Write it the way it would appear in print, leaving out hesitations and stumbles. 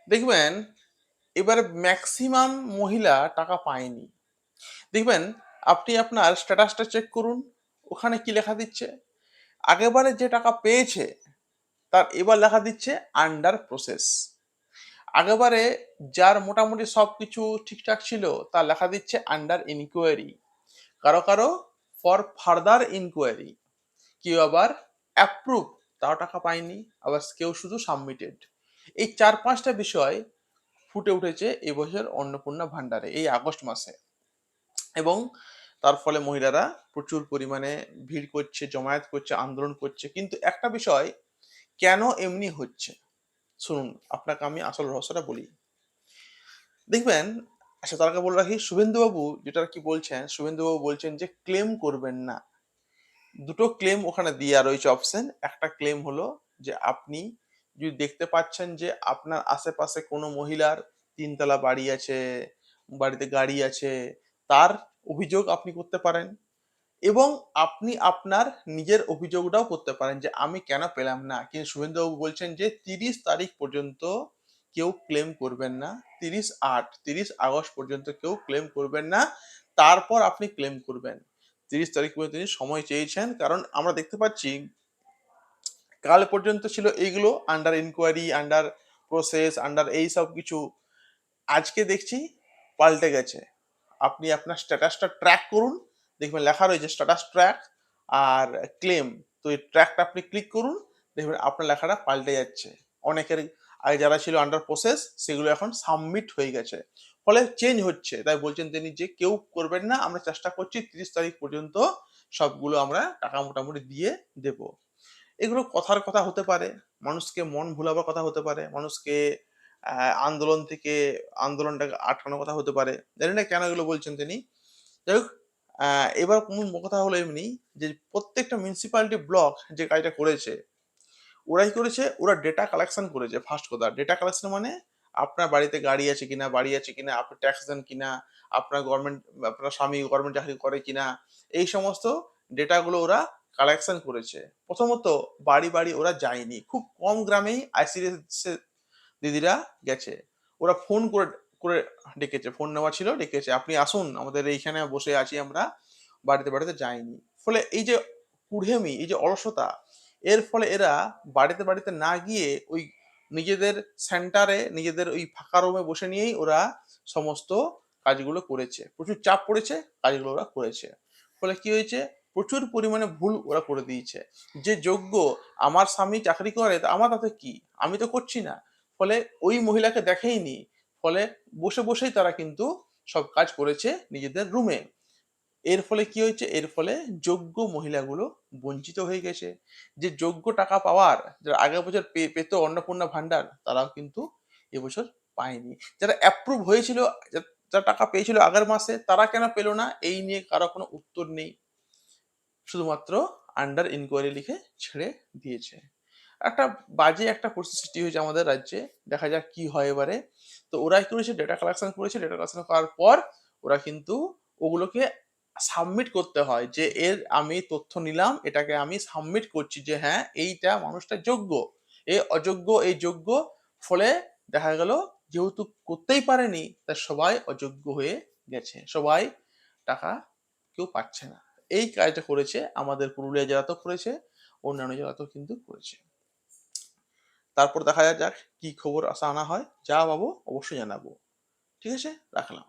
দেখবেন এবারে ম্যাক্সিমাম মহিলা টাকা পায়নি। দেখবেন আপনি আপনার স্ট্যাটাসটা চেক করুন, ওখানে কি লেখা দিচ্ছে? আগেরবারে যে টাকা পেয়েছে তার এবার লেখা দিচ্ছে আন্ডার প্রসেস। আগেবারে যার মোটামুটি সবকিছু ঠিকঠাক ছিল তার লেখা দিচ্ছে আন্ডার ইনকোয়ারি। কারো কারো ফর ফার্দার ইনকোয়ারি। কেউ আবার অ্যাপ্রুভ, তাও টাকা পায়নি। আবার কেউ শুধু সাবমিটেড। এই ৪-৫টা বিষয় ফুটে উঠেছে এবছর অন্নপূর্ণা ভান্ডারে এই আগস্ট মাসে। এবং তার ফলে মহিলারা প্রচুর পরিমাণে ভিড় করছে, জমায়েত করছে, আন্দোলন করছে। কিন্তু একটা বিষয়, কেন এমনি হচ্ছে? শুনুন, আপনাকে আমি আসল রহস্যটা বলি। দেখবেন, আচ্ছা তার আগে বলে রাখি, শুভেন্দুবাবু যেটা কি বলছেন, শুভেন্দুবাবু বলছেন যে ক্লেম করবেন না। দুটো ক্লেম ওখানে দেয়া রয়েছে অপশন। একটা ক্লেম হলো যে আপনি যদি দেখতে পাচ্ছেন যে আপনার আশেপাশে কোনো মহিলার ৩ তলা বাড়ি আছে, বাড়িতে গাড়ি আছে, তার অভিযোগ আপনি করতে পারেন। এবং আপনি আপনার নিজের অভিযোগটাও করতে পারেন যে আমি কেন পেলাম না। কিন্তু শুভেন্দুবাবু বলছেন যে ৩০ তারিখ পর্যন্ত কেউ ক্লেম করবেন না। ৩০ আগস্ট পর্যন্ত কেউ ক্লেম করবেন না। তারপর আপনি ক্লেম করবেন। ৩০ তারিখ পর্যন্ত তিনি সময় চেয়েছেন, কারণ আমরা দেখতে পাচ্ছি কাল পর্যন্ত ছিল এইগুলো under inquiry, under process, under এই সব কিছু। আজকে দেখছি পাল্টে গেছে। আপনি আপনার স্ট্যাটাসটা ট্র্যাক করুন, দেখবেন লেখা রয়েছে স্ট্যাটাস ট্র্যাক আর ক্লেম। তো এই ট্র্যাকটা আপনি ক্লিক করুন, দেখবেন আপনার লেখাটা পাল্টে যাচ্ছে। অনেকের আগে যারা ছিল আন্ডার প্রসেস সেগুলো এখন সাবমিট হয়ে গেছে। ফলে চেঞ্জ হচ্ছে। তাই বলছেন তিনি যে কেউ করবেন না, আমরা চেষ্টা করছি ৩০ তারিখ পর্যন্ত সবগুলো আমরা টাকা মোটামুটি দিয়ে দেব। এগুলো কথার কথা হতে পারে, মানুষকে মন ভোলাবার কথা হতে পারে, মানুষকে আন্দোলন থেকে আন্দোলনটাকে আটকানোর কথা হতে পারে। জানি না কেন এগুলো বলছেন তিনি। যাই হোক, এবার মূল কথা হলো এমনি যে প্রত্যেকটা মিউনিসিপালিটি ব্লক যে কাজটা করেছে, ওরা কি করেছে, ওরা ডেটা কালেকশন করেছে। ফার্স্ট কথা, ডেটা কালেকশন মানে আপনার বাড়িতে গাড়ি আছে কিনা, বাড়ি আছে কিনা, আপনি ট্যাক্স দেন কিনা, আপনার গভর্নমেন্ট, আপনার স্বামী গভর্নমেন্ট চাকরি করে কিনা, এই সমস্ত ডেটাগুলো ওরা কালেকশন করেছে। প্রথমত বাড়ি বাড়ি ওরা যায়নি, খুব কম গ্রামেই আইসিডিএস দিদিরা গেছে। ওরা ফোন করে করে ডেকেছে, ফোন নেওয়া ছিল, ডেকেছে আপনি আসুন আমাদের এইখানে বসে আছি আমরা, বাড়িতে বাড়িতে যায়নি। ফলে এই যে কুড়েমি, এই যে অলসতা, এর ফলে এরা বাড়িতে বাড়িতে না গিয়ে ওই নিজেদের সেন্টারে, নিজেদের ওই ফাঁকা রুমে বসে নিয়েই ওরা সমস্ত কাজগুলো করেছে। প্রচুর চাপ পড়েছে, কাজগুলো ওরা করেছে। ফলে কি হয়েছে, প্রচুর পরিমাণে ভুল ওরা করে দিয়েছে। যে যোগ্য, আমার স্বামী চাকরি করে, তা আমার তাতে কি, আমি তো করছি না। ফলে ওই মহিলাকে দেখেইনি। ফলে বসে বসেই তারা কিন্তু সব কাজ করেছে নিজেদের রুমে। এর ফলে কি হয়েছে, এর ফলে যোগ্য মহিলাগুলো বঞ্চিত হয়ে গেছে। যে যোগ্য টাকা পাওয়ার, যারা আগের বছর পেত অন্নপূর্ণা ভান্ডার, তারাও কিন্তু এবছর পায়নি। যারা অ্যাপ্রুভ হয়েছিল, যারা টাকা পেয়েছিল আগের মাসে, তারা কেন পেলো না, এই নিয়ে কারো কোনো উত্তর নেই। শুধুমাত্র আন্ডার ইনকোয়ারি লিখে ছেড়ে দিয়েছে। একটা বাজে একটা পরিস্থিতি হয়েছে আমাদের রাজ্যে। দেখা যাক কি হয় এবারে। তো ওরা কি করেছে, ডেটা কালেকশন করেছে। ডেটা কালেকশন করার পর ওরা কিন্তু ওগুলোকে সাবমিট করতে হয় যে এর আমি তথ্য নিলাম, এটাকে আমি সাবমিট করছি যে হ্যাঁ এইটা মানুষটা যোগ্য, এ অযোগ্য, এই যোগ্য। ফলে দেখা গেল যেহেতু করতেই পারেনি, তা সবাই অযোগ্য হয়ে গেছে, সবাই টাকা কেউ পাচ্ছে না। এই কাজটা করেছে আমাদের পুরুলিয়া জেলাতেও করেছে, অন্যান্য জেলাতেও কিন্তু করেছে। তারপর দেখা যাক কি খবর আনা হয়। যা পাবো অবশ্যই জানাবো। ঠিক আছে, রাখলাম।